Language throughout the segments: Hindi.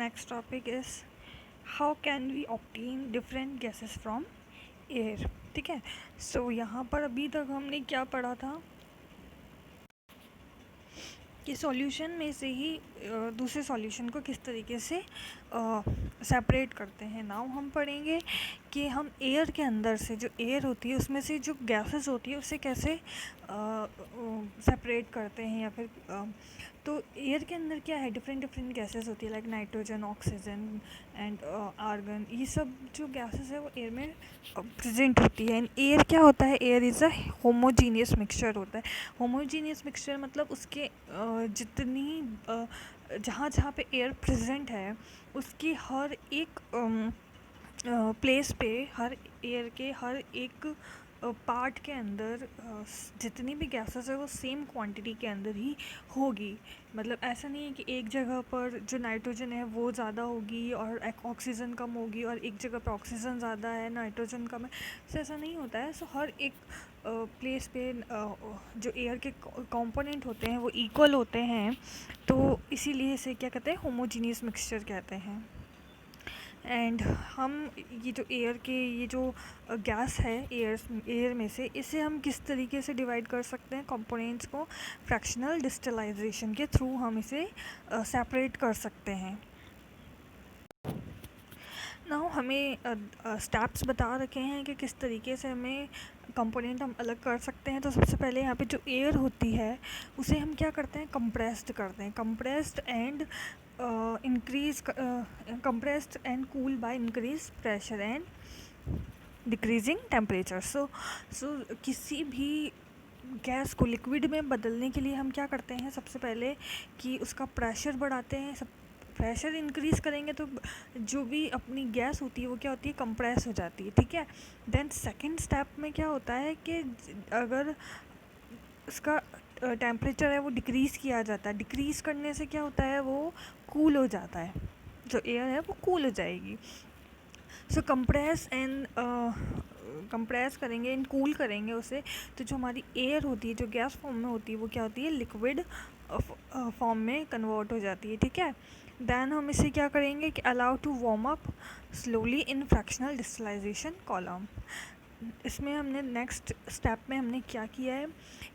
next topic is how can we obtain different gases from air. ठीक है. So यहाँ पर अभी तक हमने क्या पढ़ा था कि सॉल्यूशन में से ही दूसरे सॉल्यूशन को किस तरीके से सेपरेट करते हैं. नाउ हम पढ़ेंगे कि हम एयर के अंदर से जो एयर होती है उसमें से जो गैसेस होती है उसे कैसे सेपरेट करते हैं. या फिर तो एयर के अंदर क्या है, डिफरेंट डिफरेंट गैसेस होती है like nitrogen, oxygen and argon. ये सब जो गैसेस है वो एयर में प्रेजेंट होती है. एंड एयर क्या होता है, air is a homogeneous mixture होता है. होमोजीनियस मिक्सचर मतलब उसके जितनी जहाँ जहाँ पे एयर प्रेजेंट है उसकी हर एक प्लेस पे, हर एयर के हर एक पार्ट के अंदर जितनी भी गैसेस है वो सेम क्वांटिटी के अंदर ही होगी. मतलब ऐसा नहीं है कि एक जगह पर जो नाइट्रोजन है वो ज़्यादा होगी और ऑक्सीजन कम होगी, और एक जगह पर ऑक्सीजन ज़्यादा है नाइट्रोजन कम है. सो ऐसा नहीं होता है. सो हर एक प्लेस पे जो एयर के कंपोनेंट होते हैं वो इक्वल होते हैं. तो इसीलिए इसे क्या कहते हैं, होमोजीनियस मिक्सचर कहते हैं. एंड हम ये जो एयर के ये जो गैस है एयर में से, इसे हम किस तरीके से डिवाइड कर सकते हैं कंपोनेंट्स को, फ्रैक्शनल डिस्टिलाइजेशन के थ्रू हम इसे सेपरेट कर सकते हैं. नाउ हमें स्टेप्स बता रखे हैं कि किस तरीके से हमें कंपोनेंट हम अलग कर सकते हैं. तो सबसे पहले यहाँ पे जो एयर होती है उसे हम क्या करते हैं, कंप्रेस्ड करते हैं. Compressed and compressed and cool by increased pressure and decreasing temperature. so किसी भी गैस को लिक्विड में बदलने के लिए हम क्या करते हैं, सबसे पहले कि उसका प्रेशर बढ़ाते हैं. प्रेशर इंक्रीज़ करेंगे तो जो भी अपनी गैस होती है वो क्या होती है, कंप्रेस हो जाती है. ठीक है. देन सेकंड स्टेप में क्या होता है कि अगर उसका टेम्परेचर है वो डिक्रीज़ किया जाता है. डिक्रीज़ करने से क्या होता है, वो कूल हो जाता है. जो एयर है वो कूल हो जाएगी. सो कंप्रेस करेंगे एंड कूल करेंगे उसे. तो जो हमारी एयर होती है जो गैस फॉर्म में होती है वो क्या होती है, लिक्विड फॉर्म में कन्वर्ट हो जाती है. ठीक है. देन हम इसे क्या करेंगे कि allow to warm up slowly in fractional distillation column. इसमें हमने नेक्स्ट स्टेप में हमने क्या किया है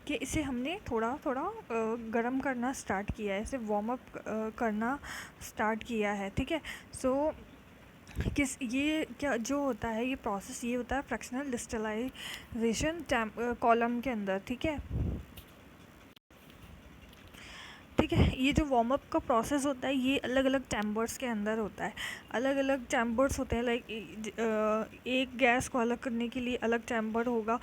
कि इसे हमने थोड़ा थोड़ा गर्म करना स्टार्ट किया है, इसे वार्म अप करना स्टार्ट किया है. ठीक है. सो ये क्या जो होता है, ये प्रोसेस ये होता है फ्रैक्शनल डिस्टिलाइजेशन कॉलम के अंदर. ठीक है. ठीक है. ये जो वार्म अप का प्रोसेस होता है ये अलग अलग चैम्बर्स के अंदर होता है. अलग अलग चैम्बर्स होते हैं. लाइक एक गैस को अलग करने के लिए अलग चैम्बर होगा.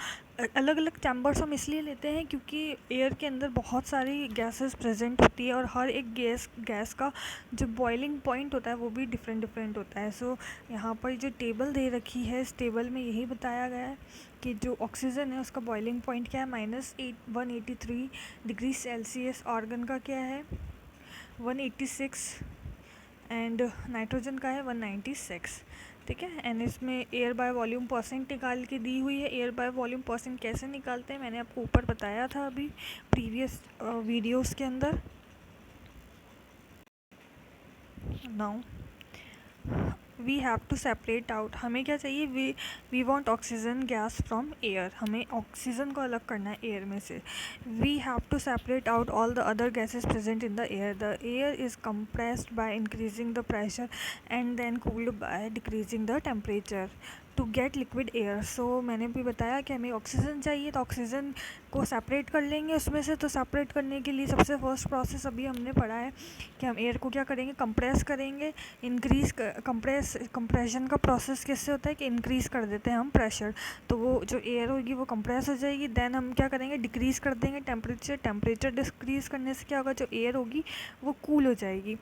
अलग अलग चैम्बर्स हम इसलिए लेते हैं क्योंकि एयर के अंदर बहुत सारी गैसेस प्रेजेंट होती है और हर एक गैस का जो बॉइलिंग पॉइंट होता है वो भी डिफरेंट डिफरेंट होता है. सो यहाँ पर जो टेबल दे रखी है इस टेबल में यही बताया गया है कि जो ऑक्सीजन है उसका बॉइलिंग पॉइंट क्या है, -183 डिग्री सेल्सियस. आर्गन का क्या है, 186. एंड नाइट्रोजन का है 196. ठीक है. एंड इसमें एयर बाय वॉल्यूम परसेंट निकाल के दी हुई है. एयर बाय वॉल्यूम परसेंट कैसे निकालते हैं मैंने आपको ऊपर बताया था अभी प्रीवियस वीडियोस के अंदर. Now we have to separate out. हमें क्या चाहिए, we want oxygen gas from air. हमें ऑक्सीजन को अलग करना है एयर में से. We have to separate out all the other gases present in the air. The air is compressed by increasing the pressure and then cooled by decreasing the temperature to get liquid air. So मैंने भी बताया कि हमें ऑक्सीजन चाहिए तो ऑक्सीजन को सेपरेट कर लेंगे उसमें से. तो सेपरेट करने के लिए सबसे फर्स्ट प्रोसेस अभी हमने पढ़ा है कि हम एयर को क्या करेंगे, कंप्रेस करेंगे. कंप्रेशन का प्रोसेस किससे होता है कि इंक्रीज़ कर देते हैं हम प्रेशर, तो वो जो एयर होगी वो कंप्रेस हो जाएगी. देन हम क्या करेंगे, डिक्रीज़ कर देंगे टेम्परेचर डिक्रीज़ करने से क्या होगा, जो एयर होगी वो कूल हो जाएगी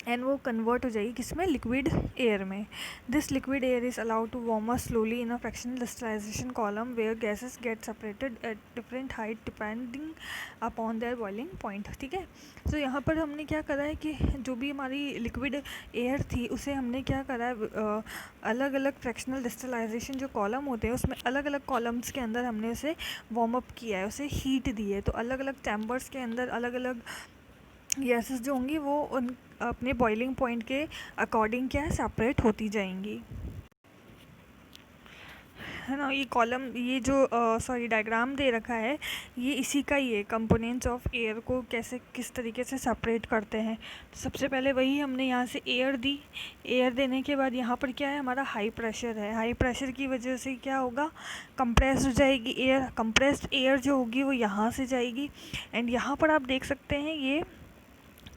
एंड वो कन्वर्ट हो जाएगी किसमें, लिक्विड एयर में. This liquid air is allowed to warm up slowly in a fractional distillation column where gases get separated at different height depending upon their boiling point. ठीक है. तो यहाँ पर हमने क्या करा है कि जो भी हमारी लिक्विड एयर थी उसे हमने क्या करा है, अलग अलग फ्रैक्शनल डिस्टिलाइजेशन जो कॉलम होते हैं उसमें अलग अलग कॉलम्स के अंदर हमने उसे वार्म अप किया है, उसे हीट दी है. तो अलग अलग चैम्बर्स के अंदर अलग अलग गैसेस जो होंगी वो उन अपने बॉइलिंग पॉइंट के अकॉर्डिंग क्या है सेपरेट होती जाएंगी, है ना। ये कॉलम, ये जो सॉरी डायग्राम दे रखा है, ये इसी का ही है, कंपोनेंट्स ऑफ एयर को कैसे किस तरीके से सेपरेट करते हैं। तो सबसे पहले वही हमने यहाँ से एयर दी, एयर देने के बाद यहाँ पर क्या है हमारा हाई प्रेशर है, हाई प्रेशर की वजह से क्या होगा, कंप्रेस हो जाएगी एयर, कंप्रेस्ड एयर जो होगी वो यहाँ से जाएगी। एंड यहाँ पर आप देख सकते हैं ये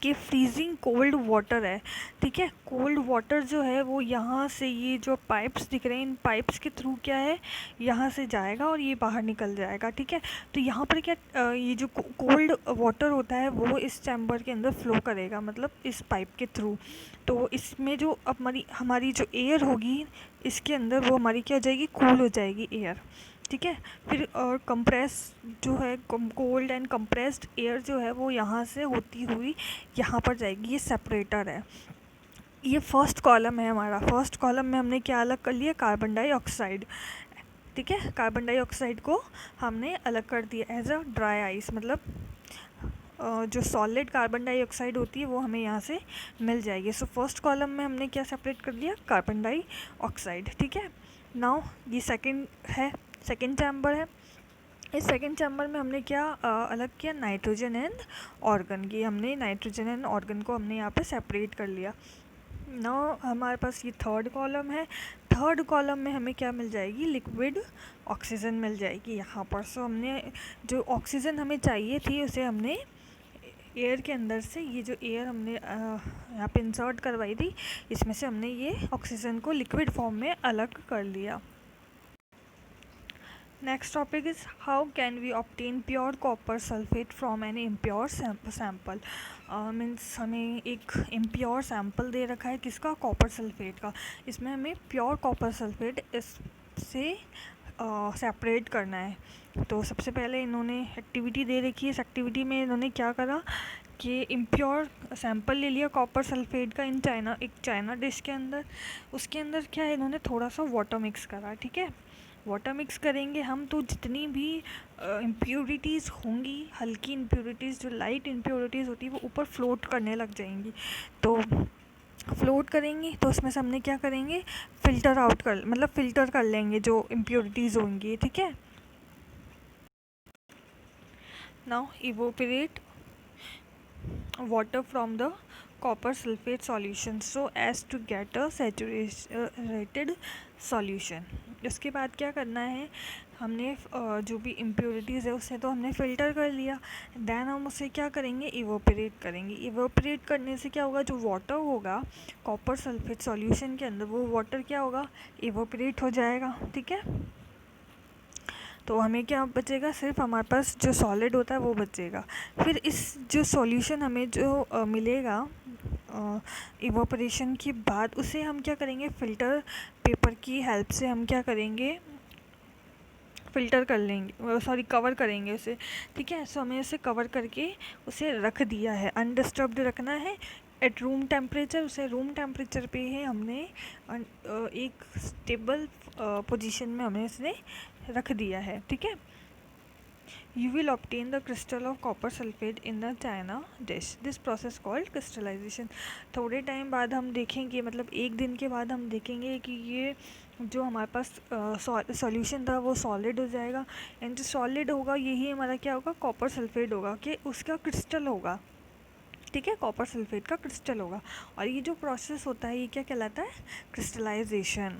कि फ्रीजिंग कोल्ड वाटर है, ठीक है। कोल्ड वाटर जो है वो यहाँ से, ये जो पाइप्स दिख रहे हैं, इन पाइप्स के थ्रू क्या है यहाँ से जाएगा और ये बाहर निकल जाएगा, ठीक है। तो यहाँ पर क्या ये जो कोल्ड वाटर होता है वो इस चैम्बर के अंदर फ्लो करेगा, मतलब इस पाइप के थ्रू। तो इसमें जो हमारी हमारी जो एयर होगी इसके अंदर, वो हमारी क्या हो जाएगी, कूल हो जाएगी एयर, ठीक है। फिर और कंप्रेस जो है, कोल्ड एंड कंप्रेस्ड एयर जो है वो यहाँ से होती हुई यहाँ पर जाएगी, ये सेपरेटर है। ये फर्स्ट कॉलम है हमारा, फर्स्ट कॉलम में हमने क्या अलग कर लिया, कार्बन डाइऑक्साइड, ठीक है। कार्बन डाइऑक्साइड को हमने अलग कर दिया एज अ ड्राई आइस, मतलब जो सॉलिड कार्बन डाइऑक्साइड होती है वो हमें यहाँ से मिल जाएगी। सो फर्स्ट कॉलम में हमने क्या सेपरेट कर दिया, कार्बन डाइऑक्साइड, ठीक है। नाउ ये सेकंड है, सेकंड चैम्बर है। इस सेकंड चैम्बर में हमने क्या अलग किया, नाइट्रोजन एंड ऑर्गन की, हमने नाइट्रोजन एंड ऑर्गन को हमने यहाँ पे सेपरेट कर लिया। नाउ हमारे पास ये थर्ड कॉलम है, थर्ड कॉलम में हमें क्या मिल जाएगी, लिक्विड ऑक्सीजन मिल जाएगी यहाँ पर। सो हमने जो ऑक्सीजन हमें चाहिए थी उसे हमने एयर के अंदर से, ये जो एयर हमने यहाँ पे इंसर्ट करवाई थी, इसमें से हमने ये ऑक्सीजन को लिक्विड फॉर्म में अलग कर लिया। Next topic is how can we obtain pure copper sulfate from an impure sample। Means हमें एक impure sample दे रखा है किसका, कॉपर सल्फेट का। इसमें हमें प्योर कॉपर सल्फेट इससे सेपरेट करना है। तो सबसे पहले इन्होंने एक्टिविटी दे रखी है, इस एक्टिविटी में इन्होंने क्या करा कि इम्प्योर सैंपल ले लिया कॉपर सल्फेट का इन चाइना, एक चाइना डिश के अंदर। उसके अंदर क्या है, इन्होंने थोड़ा सा वाटर मिक्स करा, ठीक है। वाटर मिक्स करेंगे हम तो जितनी भी इम्प्योरिटीज़ होंगी, हल्की इम्प्योरिटीज़, जो लाइट इम्प्योरिटीज़ होती है वो ऊपर फ्लोट करने लग जाएंगी। तो फ्लोट करेंगी तो उसमें से हमने क्या करेंगे, फ़िल्टर आउट कर, मतलब फ़िल्टर कर लेंगे जो इम्प्योरिटीज़ होंगी, ठीक है। Now evaporate water from the copper sulfate solution so as to get a saturated solution। उसके बाद क्या करना है, हमने जो भी इम्प्योरिटीज़ है उसे तो हमने फ़िल्टर कर लिया, देन हम उसे क्या करेंगे, इवोपरेट करेंगे। इवोपरेट करने से क्या होगा, जो वाटर होगा कॉपर सल्फेट सॉल्यूशन के अंदर, वो वाटर क्या होगा, इवोपरेट हो जाएगा, ठीक है। तो हमें क्या बचेगा, सिर्फ हमारे पास जो सॉलिड होता है वो बचेगा। फिर इस जो सॉल्यूशन हमें जो मिलेगा इवोपरेशन के बाद, उसे हम क्या करेंगे, फ़िल्टर पेपर की हेल्प से हम क्या करेंगे, फ़िल्टर कर लेंगे, सॉरी कवर करेंगे उसे, ठीक है। सो हमें उसे कवर करके उसे रख दिया है, अनडिस्टर्ब्ड रखना है एट रूम टेम्परेचर। उसे रूम टेम्परेचर पे ही हमने एक स्टेबल पोजीशन में हमें उसने रख दिया है, ठीक है। You will obtain the crystal of copper sulfate in the china dish. This process called crystallization। थोड़े टाइम बाद हम देखेंगे, मतलब एक दिन के बाद हम देखेंगे कि ये जो हमारे पास सॉल्यूशन था वो सॉलिड हो जाएगा, एंड जो सॉलिड होगा यही हमारा क्या होगा, कॉपर सल्फेट होगा, कि उसका क्रिस्टल होगा, ठीक है। कॉपर सल्फेट का क्रिस्टल होगा। और ये जो प्रोसेस होता है ये क्या कहलाता है, crystallization.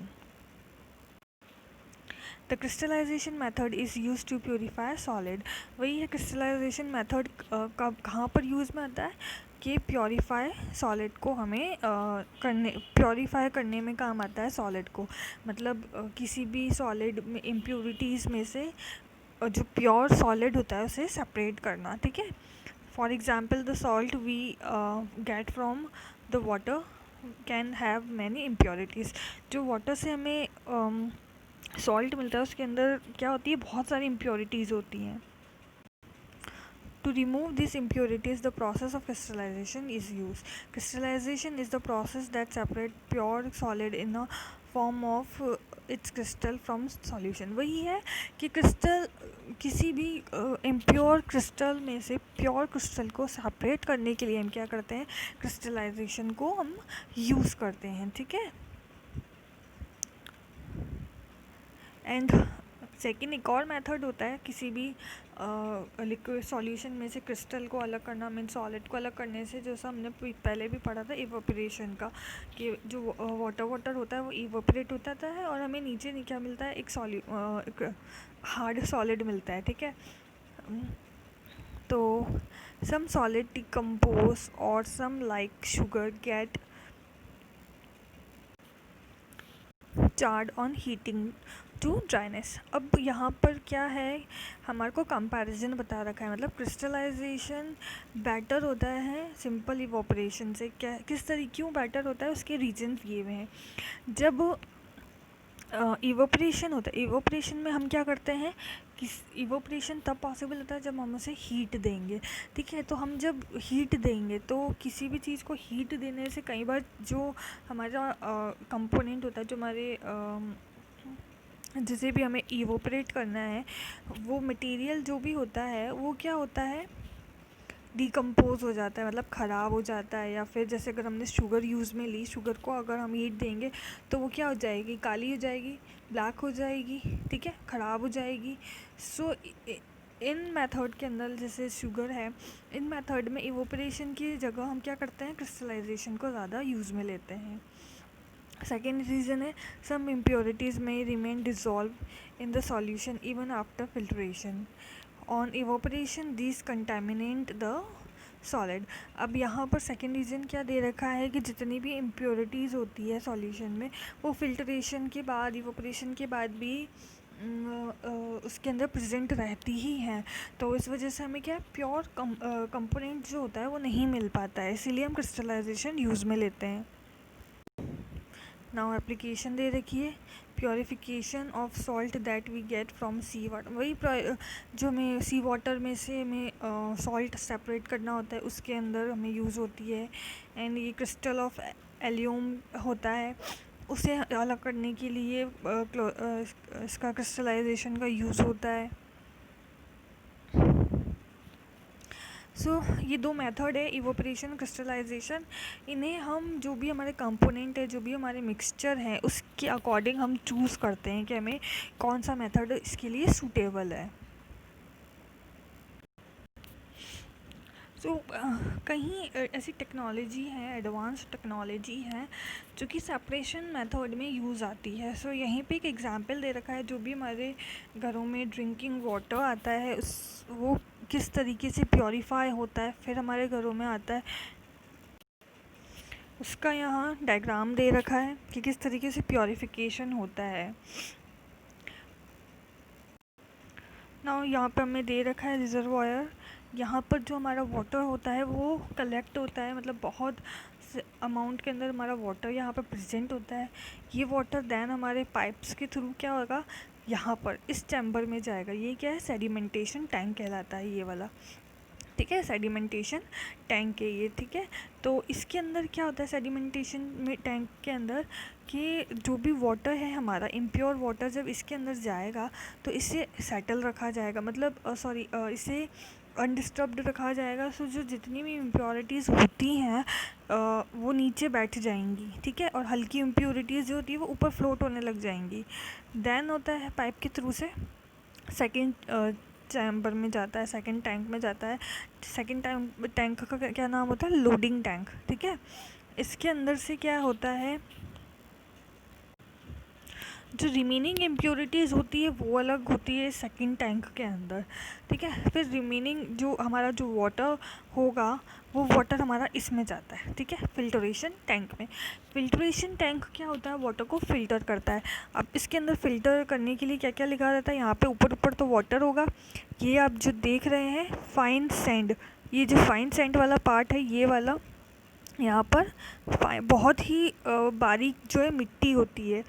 The crystallization method is use to purify solid. वही है क्रिस्टलाइजेशन मेथड, कब कहाँ पर यूज़ में आता है, कि प्योरीफाई सॉलिड को हमें प्योरीफाई करने में काम आता है सॉलिड को। मतलब किसी भी सॉलिड में इम्प्योरिटीज़ में से जो प्योर सॉलिड होता है उसे सेपरेट करना, ठीक है। For example the salt we get from the water can have many impurities. जो वाटर से हमें सॉल्ट मिलता है उसके अंदर क्या होती है, बहुत सारी इम्प्योरिटीज़ होती हैं। To remove these impurities, the process of crystallization is used. Crystallization is the process that separates pure solid in a form of its crystal from solution. वही है कि क्रिस्टल, किसी भी इम्प्योर क्रिस्टल में से प्योर क्रिस्टल को सेपरेट करने के लिए हम क्या करते हैं, क्रिस्टलाइजेशन को हम यूज़ करते हैं, ठीक है। एंड सेकेंड एक और मेथड होता है किसी भी लिक्विड सॉल्यूशन में से क्रिस्टल को अलग करना, मीन सॉलिड को अलग करने से, जैसा हमने पहले भी पढ़ा था इवोपरेशन का, कि जो वाटर होता है वो इवोपरेट होता है और हमें नीचे क्या मिलता है, एक हार्ड सॉलिड मिलता है, ठीक है। तो सम सॉलिड डिकम्पोज और some like sugar get charred on heating to dryness. अब यहाँ पर क्या है, हमारे को कंपैरिजन बता रखा है, मतलब क्रिस्टलाइजेशन बेटर होता है सिंपल इवोपरेशन से। क्या किस तरीके क्यों बेटर होता है, उसके रीजन ये हुए हैं। जब इवोपरेशन होता है, इवोपरेशन में हम क्या करते हैं, कि इवोपरेशन तब पॉसिबल होता है जब हम उसे हीट देंगे, ठीक है। तो हम जब हीट देंगे तो किसी भी चीज़ को हीट देने से कई बार जो हमारा कंपोनेंट होता है, जो हमारे जिसे भी हमें इवोपरेट करना है, वो मटेरियल जो भी होता है वो क्या होता है, डिकम्पोज हो जाता है, मतलब ख़राब हो जाता है। या फिर जैसे अगर हमने शुगर यूज़ में ली, शुगर को अगर हम हीट देंगे तो वो क्या हो जाएगी, काली हो जाएगी, ब्लैक हो जाएगी, ठीक है, ख़राब हो जाएगी। सो इन मेथड के अंदर जैसे शुगर है, इन मेथड में इवोपरेशन की जगह हम क्या करते हैं, क्रिस्टलाइजेशन को ज़्यादा यूज़ में लेते हैं। सेकेंड रीज़न है सम इम्प्योरिटीज़ में remain dissolve in the solution even after filtration. On evaporation this contaminate the solid. अब यहाँ पर सेकेंड रीज़न क्या दे रखा है कि जितनी भी इम्प्योरिटीज़ होती है सॉल्यूशन में, वो फिल्ट्रेशन के बाद, इवोपरेशन के बाद भी उसके अंदर प्रेजेंट रहती ही हैं। तो इस वजह से हमें क्या प्योर कंपोनेंट जो होता है वो नहीं मिल पाता है, इसीलिए हम क्रिस्टलाइजेशन यूज़ में लेते हैं। नाउ एप्लीकेशन दे रखी है, purification of salt that we get from sea water. वही जो हमें सी वाटर में से हमें सॉल्ट सेपरेट करना होता है, उसके अंदर हमें यूज़ होती है। एंड ये क्रिस्टल ऑफ एलियम होता है, उसे अलग करने के लिए इसका क्रिस्टलाइजेशन का यूज़ होता है। ये दो मेथड है, इवोपरेशन, क्रिस्टलाइजेशन। इन्हें हम जो भी हमारे कंपोनेंट है, जो भी हमारे मिक्सचर हैं, उसके अकॉर्डिंग हम चूज़ करते हैं कि हमें कौन सा मेथड इसके लिए सूटेबल है। कहीं ऐसी टेक्नोलॉजी है, एडवांस टेक्नोलॉजी है जो कि सेपरेशन मेथड में यूज़ आती है। यहीं पे एक एग्जांपल दे रखा है, जो भी हमारे घरों में ड्रिंकिंग वाटर आता है वो किस तरीके से प्योरीफाई होता है, फिर हमारे घरों में आता है, उसका यहाँ डायग्राम दे रखा है कि किस तरीके से प्योरीफिकेशन होता है। ना यहाँ पे हमें दे रखा है रिजर्वायर। यहाँ पर जो हमारा वाटर होता है वो कलेक्ट होता है, मतलब बहुत अमाउंट के अंदर हमारा वाटर यहाँ पर प्रेजेंट होता है। ये वाटर देन हमारे पाइप्स के थ्रू क्या होगा, यहाँ पर इस चैम्बर में जाएगा। ये क्या है, सेडिमेंटेशन टैंक कहलाता है ये वाला, ठीक है। सेडिमेंटेशन टैंक है ये, ठीक है। तो इसके अंदर क्या होता है सेडिमेंटेशन में टैंक के अंदर, कि जो भी वाटर है हमारा इम्प्योर वाटर जब इसके अंदर जाएगा तो इसे सेटल रखा जाएगा, मतलब इसे अनडिस्टर्ब्ड रखा जाएगा। जो जितनी भी इम्प्योरिटीज़ होती हैं वो नीचे बैठ जाएंगी, ठीक है। और हल्की इम्प्योरिटीज़ जो होती है वो ऊपर फ्लोट होने लग जाएंगी। देन होता है पाइप के थ्रू से सेकेंड चैम्बर में जाता है, सेकंड टैंक में जाता है। सेकंड टैंक का क्या नाम होता है, लोडिंग टैंक, ठीक है। इसके अंदर से क्या होता है, जो रिमेनिंग इम्प्योरिटीज़ होती है वो अलग होती है सेकंड टैंक के अंदर, ठीक है। फिर रिमेनिंग जो हमारा जो वाटर होगा वो वाटर हमारा इसमें जाता है, ठीक है, फिल्ट्रेशन टैंक में। फिल्ट्रेशन टैंक क्या होता है, वाटर को फ़िल्टर करता है। अब इसके अंदर फ़िल्टर करने के लिए क्या क्या लिखा रहता है, यहाँ पे ऊपर तो वाटर होगा। ये आप जो देख रहे हैं फाइन सैंड, ये जो फाइन सैंड वाला पार्ट है, ये वाला यहाँ पर बहुत ही बारीक जो है मिट्टी होती है,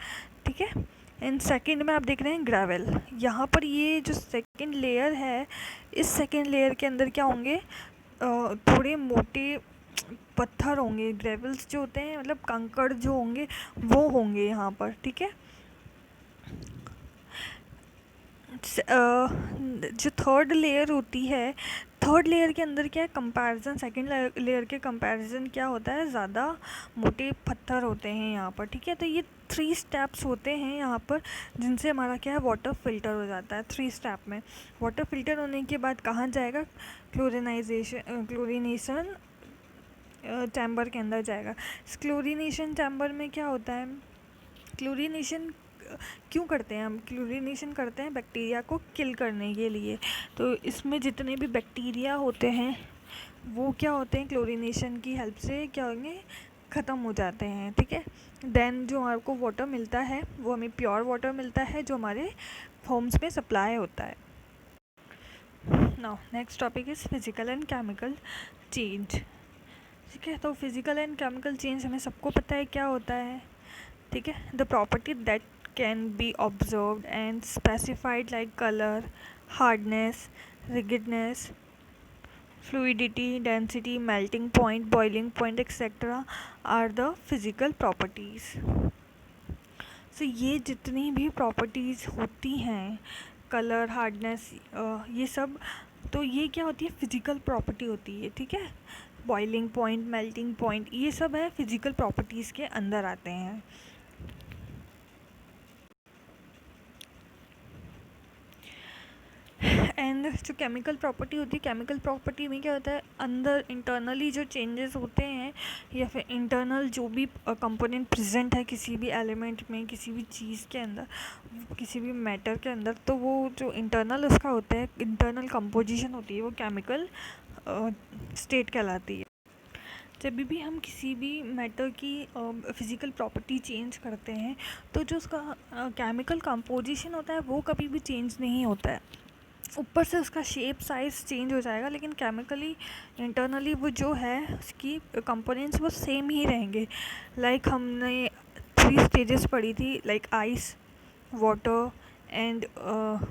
ठीक है। एंड सेकंड में आप देख रहे हैं ग्रेवल। यहाँ पर ये जो सेकंड लेयर है, इस सेकंड लेयर के अंदर क्या होंगे, थोड़े मोटे पत्थर होंगे, ग्रेवल्स जो होते हैं मतलब कंकड़ जो होंगे वो होंगे यहाँ पर, ठीक है। जो थर्ड लेयर होती है, थर्ड लेयर के अंदर क्या है, कंपैरिजन सेकंड लेयर के कंपैरिजन क्या होता है, ज़्यादा मोटे पत्थर होते हैं यहाँ पर, ठीक है। तो ये 3 स्टेप्स होते हैं यहाँ पर जिनसे हमारा क्या है, वाटर फिल्टर हो जाता है। 3 स्टेप में वाटर फिल्टर होने के बाद कहाँ जाएगा, क्लोरिनेशन चैम्बर के अंदर जाएगा। इस क्लोरिनेशन चैम्बर में क्या होता है, क्लोरिनेशन क्यों करते हैं हम, क्लोरिनेशन करते हैं बैक्टीरिया को किल करने के लिए। तो इसमें जितने भी बैक्टीरिया होते हैं वो क्या होते हैं, क्लोरिनेशन की हेल्प से क्या होंगे, ख़त्म हो जाते हैं, ठीक है। देन जो आपको वाटर मिलता है वो हमें प्योर वाटर मिलता है जो हमारे होम्स में सप्लाई होता है। Now next topic is physical and chemical change, ठीक है। तो फिजिकल एंड केमिकल चेंज हमें सबको पता है क्या होता है, ठीक है। The property that can be observed and specified like colour, hardness, rigidness, fluidity, density, melting point, boiling point, etc. are the physical properties. So ये जितनी भी प्रॉपर्टीज़ होती हैं, कलर, हार्डनेस, ये सब, तो ये क्या होती है, फिजिकल प्रॉपर्टी होती है, ठीक है। बॉइलिंग पॉइंट, मेल्टिंग पॉइंट, ये सब है फिजिकल प्रॉपर्टीज़ के अंदर आते हैं। एंड जो केमिकल प्रॉपर्टी होती है, केमिकल प्रॉपर्टी में क्या होता है, अंदर इंटरनली जो चेंजेस होते हैं या फिर इंटरनल जो भी कंपोनेंट प्रेजेंट है किसी भी एलिमेंट में, किसी भी चीज़ के अंदर, किसी भी मैटर के अंदर, तो वो जो इंटरनल उसका होता है, इंटरनल कंपोजिशन होती है, वो केमिकल स्टेट कहलाती है। जब भी हम किसी भी मैटर की फिज़िकल प्रॉपर्टी चेंज करते हैं तो जो उसका केमिकल कंपोजिशन होता है वो कभी भी चेंज नहीं होता है। ऊपर से उसका शेप साइज़ चेंज हो जाएगा लेकिन केमिकली इंटरनली वो जो है उसकी कंपोनेंट्स वो सेम ही रहेंगे। लाइक हमने 3 स्टेजेस पढ़ी थी, like ice, water and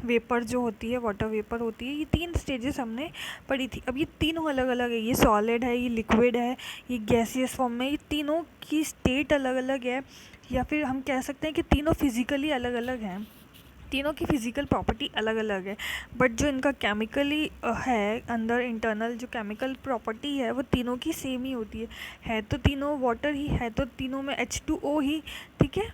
vapour जो होती है, वाटर वेपर होती है, ये 3 स्टेजेस हमने पढ़ी थी। अब ये तीनों अलग अलग है, ये सॉलिड है, ये लिक्विड है, ये गैसियस फॉर्म में, ये तीनों की स्टेट अलग अलग है, या फिर हम कह सकते हैं कि तीनों फिज़िकली अलग अलग हैं, तीनों की फिज़िकल प्रॉपर्टी अलग अलग है, बट जो इनका केमिकली है अंदर इंटरनल जो केमिकल प्रॉपर्टी है वो तीनों की सेम ही होती है तो तीनों वाटर ही है, तो तीनों में H2O ही, ठीक है।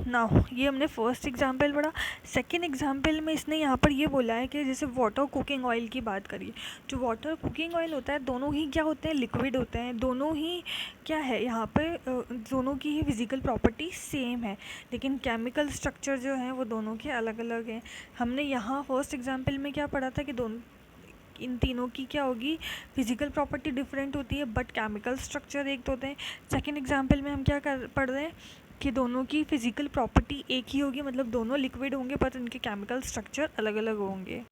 नाउ ये हमने फर्स्ट एग्जाम्पल पढ़ा। सेकेंड एग्जाम्पल में इसने यहाँ पर ये बोला है कि जैसे वाटर कुकिंग ऑयल की बात करिए, जो वाटर कुकिंग ऑयल होता है दोनों ही क्या होते हैं, लिक्विड होते हैं, दोनों ही क्या है यहाँ पे दोनों की ही फिज़िकल प्रॉपर्टी सेम है, लेकिन केमिकल स्ट्रक्चर जो है वो दोनों के अलग अलग हैं। हमने यहाँ फर्स्ट एग्जाम्पल में क्या पढ़ा था कि दोनों इन तीनों की क्या होगी, फिज़िकल प्रॉपर्टी डिफरेंट होती है बट केमिकल स्ट्रक्चर एक तो होते हैं। सेकेंड एग्जाम्पल में हम क्या पढ़ रहे हैं कि दोनों की फ़िज़िकल प्रॉपर्टी एक ही होगी, मतलब दोनों लिक्विड होंगे पर उनके केमिकल स्ट्रक्चर अलग अलग होंगे,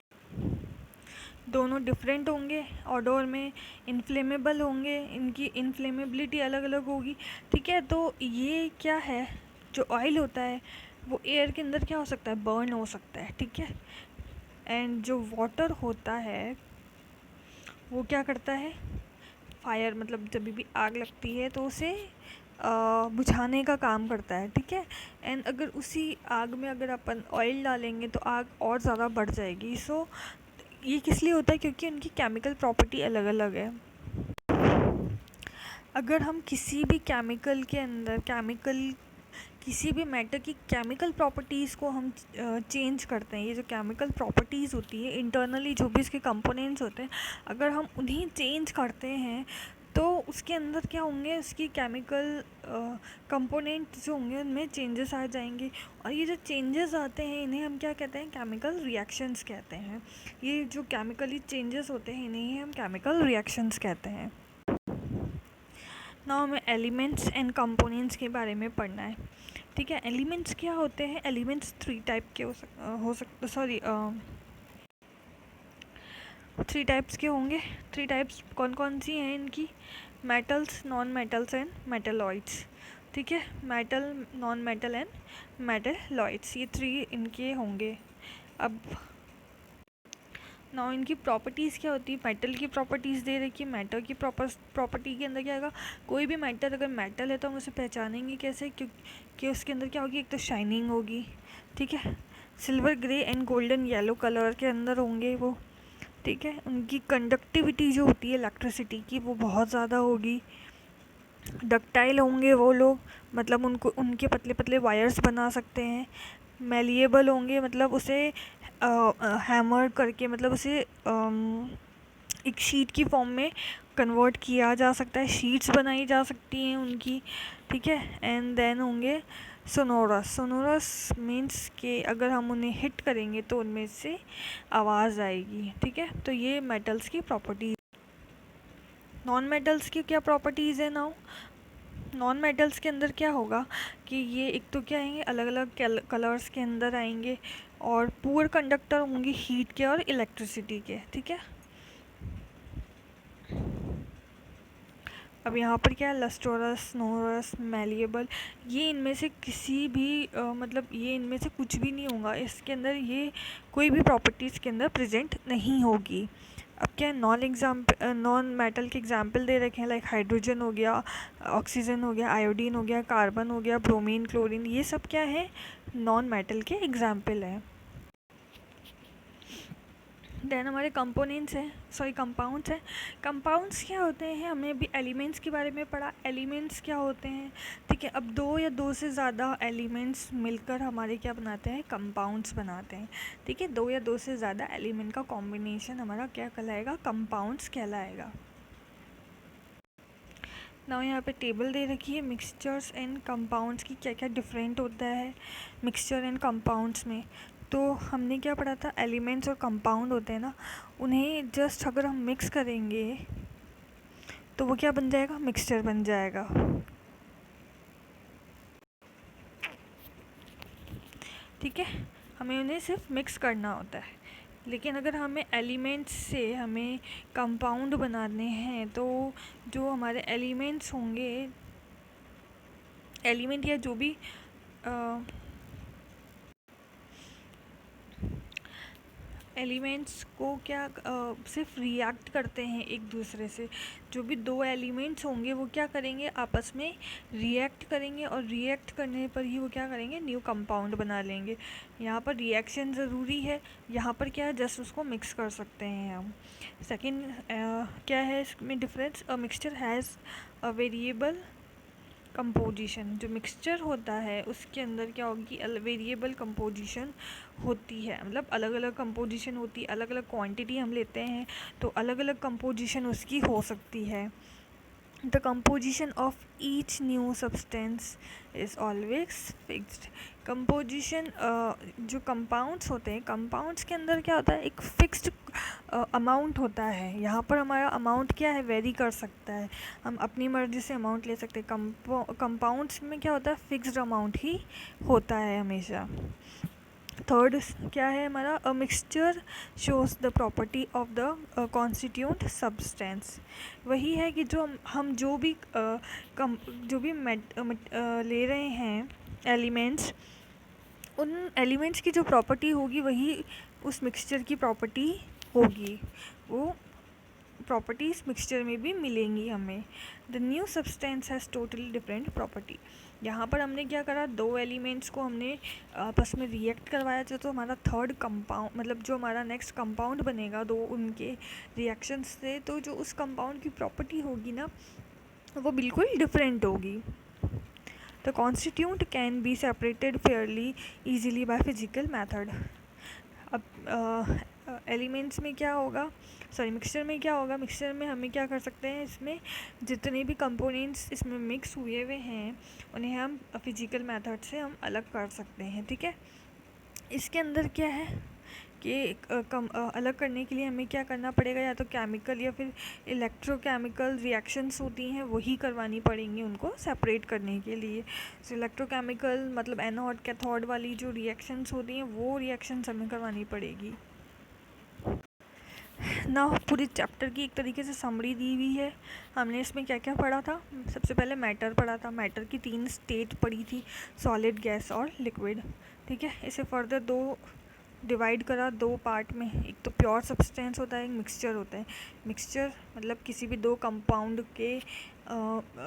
दोनों डिफरेंट होंगे, ऑडोर में इनफ्लेमेबल होंगे, इनकी इनफ्लेमेबिलिटी अलग अलग होगी, ठीक है। तो ये क्या है, जो ऑयल होता है वो एयर के अंदर क्या हो सकता है, बर्न हो सकता है, ठीक है। एंड जो वाटर होता है वो क्या करता है, फायर, मतलब जब भी आग लगती है तो उसे बुझाने का काम करता है, ठीक है। एंड अगर उसी आग में अगर अपन ऑयल डालेंगे तो आग और ज़्यादा बढ़ जाएगी। सो ये किस लिए होता है, क्योंकि उनकी केमिकल प्रॉपर्टी अलग अलग है। अगर हम किसी भी केमिकल के अंदर किसी भी मैटर की केमिकल प्रॉपर्टीज़ को हम चेंज करते हैं, ये जो केमिकल प्रॉपर्टीज़ होती है इंटरनली जो भी इसके कंपोनेंट्स होते हैं, अगर हम उन्हें चेंज करते हैं तो उसके अंदर क्या होंगे, उसकी केमिकल कंपोनेंट जो होंगे उनमें चेंजेस आ जाएंगे, और ये जो चेंजेस आते हैं इन्हें हम क्या कहते हैं, केमिकल रिएक्शंस कहते हैं। ये जो केमिकली चेंजेस होते हैं इन्हें हम केमिकल रिएक्शंस कहते हैं। नाउ हमें एलिमेंट्स एंड कंपोनेंट्स के बारे में पढ़ना है, ठीक है। एलिमेंट्स क्या होते हैं, एलिमेंट्स 3 टाइप के थ्री टाइप्स के होंगे। 3 टाइप्स कौन कौन सी हैं इनकी, metals, non metals and metalloids, ठीक है। Metal, non metal and metalloids, ये 3 इनके होंगे। अब ना इनकी प्रॉपर्टीज़ क्या होती है, मेटल की प्रॉपर्टीज़ दे रखी है। मेटल की प्रॉपर्टी के अंदर क्या होगा, कोई भी मेटल अगर मेटल है तो हम उसे पहचानेंगे कैसे, क्योंकि उसके अंदर क्या होगी, एक तो शाइनिंग होगी, ठीक है, silver grey and golden yellow colour के अंदर होंगे वो, ठीक है। उनकी कंडक्टिविटी जो होती है इलेक्ट्रिसिटी की वो बहुत ज़्यादा होगी। डक्टाइल होंगे वो लोग, मतलब उनको उनके पतले पतले वायर्स बना सकते हैं। मेलिएबल होंगे, मतलब उसे हैमर करके, मतलब उसे एक शीट की फॉर्म में कन्वर्ट किया जा सकता है, शीट्स बनाई जा सकती हैं उनकी, ठीक है। एंड देन होंगे सोनोरस। सोनोरस मीन्स कि अगर हम उन्हें हिट करेंगे तो उनमें से आवाज़ आएगी, ठीक है। तो ये मेटल्स की प्रॉपर्टीज। नॉन मेटल्स की क्या प्रॉपर्टीज़ है नाउ, नॉन मेटल्स के अंदर क्या होगा कि ये एक तो क्या आएंगे, अलग अलग कलर्स के अंदर आएंगे, और पुअर कंडक्टर होंगे हीट के और इलेक्ट्रिसिटी के, ठीक है। अब यहाँ पर क्या है, लस्ट्रोरस, स्नोरस, मैलिएबल, ये इनमें से किसी भी मतलब ये इनमें से कुछ भी नहीं होगा, इसके अंदर ये कोई भी प्रॉपर्टीज़ के अंदर प्रेजेंट नहीं होगी। अब क्या है, नॉन मेटल के एग्जाम्पल दे रखे हैं, लाइक हाइड्रोजन हो गया, ऑक्सीजन हो गया, आयोडीन हो गया, कार्बन हो गया, ब्रोमीन, क्लोरीन, ये सब क्या है, नॉन मेटल के एग्जाम्पल हैं। देन हमारे कंपोनेंट्स हैं, सॉरी कंपाउंड्स हैं। कंपाउंड्स क्या होते हैं, हमने अभी एलिमेंट्स के बारे में पढ़ा, एलिमेंट्स क्या होते हैं, ठीक है। अब दो या दो से ज़्यादा एलिमेंट्स मिलकर हमारे क्या बनाते हैं, कंपाउंड्स बनाते हैं, ठीक है। दो या दो से ज़्यादा एलिमेंट का कॉम्बिनेशन हमारा क्या कहलाएगा, कंपाउंड्स कहलाएगा। ना यहाँ पे टेबल दे रखी है मिक्सचर्स एंड कंपाउंड्स की, क्या क्या डिफरेंट होता है मिक्सचर एंड कंपाउंड्स में। तो हमने क्या पढ़ा था, एलिमेंट्स और कंपाउंड होते हैं ना, उन्हें जस्ट अगर हम मिक्स करेंगे तो वो क्या बन जाएगा, मिक्सचर बन जाएगा, ठीक है। हमें उन्हें सिर्फ मिक्स करना होता है। लेकिन अगर हमें एलिमेंट्स से हमें कंपाउंड बनाने हैं तो जो हमारे एलिमेंट्स होंगे, एलिमेंट या जो भी एलिमेंट्स को क्या सिर्फ रिएक्ट करते हैं एक दूसरे से। जो भी दो एलिमेंट्स होंगे वो क्या करेंगे, आपस में रिएक्ट करेंगे, और रिएक्ट करने पर ही वो क्या करेंगे, न्यू कंपाउंड बना लेंगे। यहाँ पर रिएक्शन ज़रूरी है, यहाँ पर क्या है, जस्ट उसको मिक्स कर सकते हैं हम। सेकेंड क्या है इसमें difference, a mixture has a variable composition. जो मिक्सचर होता है उसके अंदर क्या होगी, वेरिएबल कंपोजिशन होती है, मतलब अलग अलग कंपोजिशन होती है, अलग अलग क्वांटिटी हम लेते हैं तो अलग अलग कंपोजिशन उसकी हो सकती है। The composition of each new substance is always fixed. Composition जो कंपाउंड्स होते हैं, कंपाउंड्स के अंदर क्या होता है, एक फिक्स्ड अमाउंट होता है। यहाँ पर हमारा अमाउंट क्या है, वेरी कर सकता है, हम अपनी मर्ज़ी से अमाउंट ले सकते हैं। कंपाउंड्स में क्या होता है, फिक्स्ड अमाउंट ही होता है हमेशा। थर्ड क्या है हमारा, a mixture shows the property of the constituent substance. वही है कि जो हम जो भी ले रहे हैं एलिमेंट्स, उन एलिमेंट्स की जो प्रॉपर्टी होगी वही उस मिक्सचर की प्रॉपर्टी होगी, वो प्रॉपर्टीज़ मिक्सचर में भी मिलेंगी हमें। The new substance has totally different property. यहाँ पर हमने क्या करा, दो एलिमेंट्स को हमने आपस में रिएक्ट करवाया, तो हमारा थर्ड कंपाउंड, मतलब जो हमारा नेक्स्ट कंपाउंड बनेगा दो उनके रिएक्शंस से, तो जो उस कंपाउंड की प्रॉपर्टी होगी ना वो बिल्कुल डिफरेंट होगी। The constituent can be separated Fairlie easily by physical method. अब एलिमेंट्स में क्या होगा, सॉरी मिक्सचर में क्या होगा, मिक्सचर में हमें क्या कर सकते हैं, इसमें जितने भी कंपोनेंट्स इसमें मिक्स हुए हुए हैं उन्हें हम फिजिकल मेथड से हम अलग कर सकते हैं, ठीक है। इसके अंदर क्या है कि अलग करने के लिए हमें क्या करना पड़ेगा, या तो केमिकल या फिर इलेक्ट्रोकेमिकल रिएक्शंस होती हैं वही करवानी पड़ेंगी उनको सेपरेट करने के लिए। सो इलेक्ट्रोकेमिकल मतलब एनोड कैथोड वाली जो रिएक्शंस होती हैं वो रिएक्शंस हमें करवानी पड़ेगी ना। पूरी चैप्टर की एक तरीके से समरी दी हुई है। हमने इसमें क्या क्या पढ़ा था, सबसे पहले मैटर पढ़ा था, मैटर की 3 स्टेट पढ़ी थी, सॉलिड, गैस और लिक्विड, ठीक है। इसे फर्दर डिवाइड करा दो पार्ट में, एक तो प्योर सब्सटेंस होता है, एक मिक्सचर होता है। मिक्सचर मतलब किसी भी दो कंपाउंड के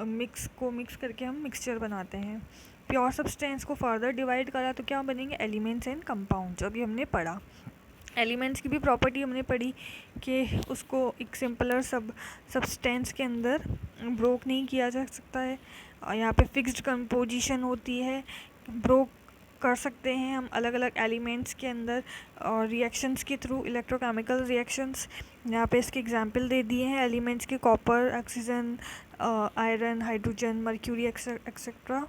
मिक्स करके हम मिक्सचर बनाते हैं। प्योर सब्सटेंस को फर्दर डिवाइड करा तो क्या बनेंगे, एलिमेंट्स एंड कंपाउंड्स। अभी हमने पढ़ा एलिमेंट्स की भी प्रॉपर्टी हमने पढ़ी कि उसको एक सिंपलर सब्सटेंस के अंदर ब्रोक नहीं किया जा सकता है, और यहाँ पे फिक्स्ड कंपोजिशन होती है, ब्रोक कर सकते हैं हम अलग अलग एलिमेंट्स के अंदर और रिएक्शंस के थ्रू, इलेक्ट्रोकेमिकल रिएक्शंस। यहाँ पे इसके एग्जांपल दे दिए हैं एलिमेंट्स के, copper, oxygen, iron, hydrogen, mercury etcetera.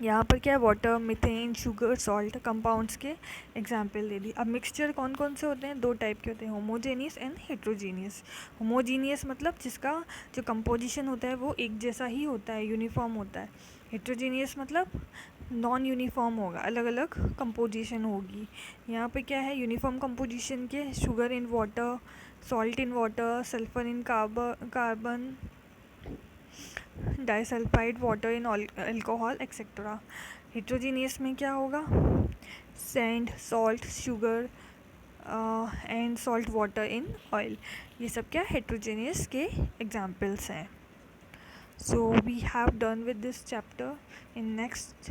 यहाँ पर क्या है, water, methane, sugar, salt, compounds के एग्जाम्पल दे दी। अब मिक्सचर कौन कौन से होते हैं, दो टाइप के होते हैं, होमोजेनियस एंड हेट्रोजीनियस। होमोजीनियस मतलब जिसका जो कंपोजिशन होता है वो एक जैसा ही होता है, यूनिफॉर्म होता है। हेट्रोजीनियस मतलब नॉन यूनिफॉर्म होगा, अलग अलग कंपोजिशन होगी। यहाँ पे क्या है, यूनिफॉर्म कंपोजिशन के sugar in water, salt in water, sulphur in carbon disulphide water in alcohol etcetera. Heterogeneous में क्या होगा, sand, salt, sugar and salt water in oil. ये सब क्या हेट्रोजीनियस के एग्जाम्पल्स हैं। So we have done with this chapter. In next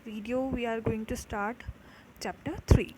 video we are going to start chapter 3.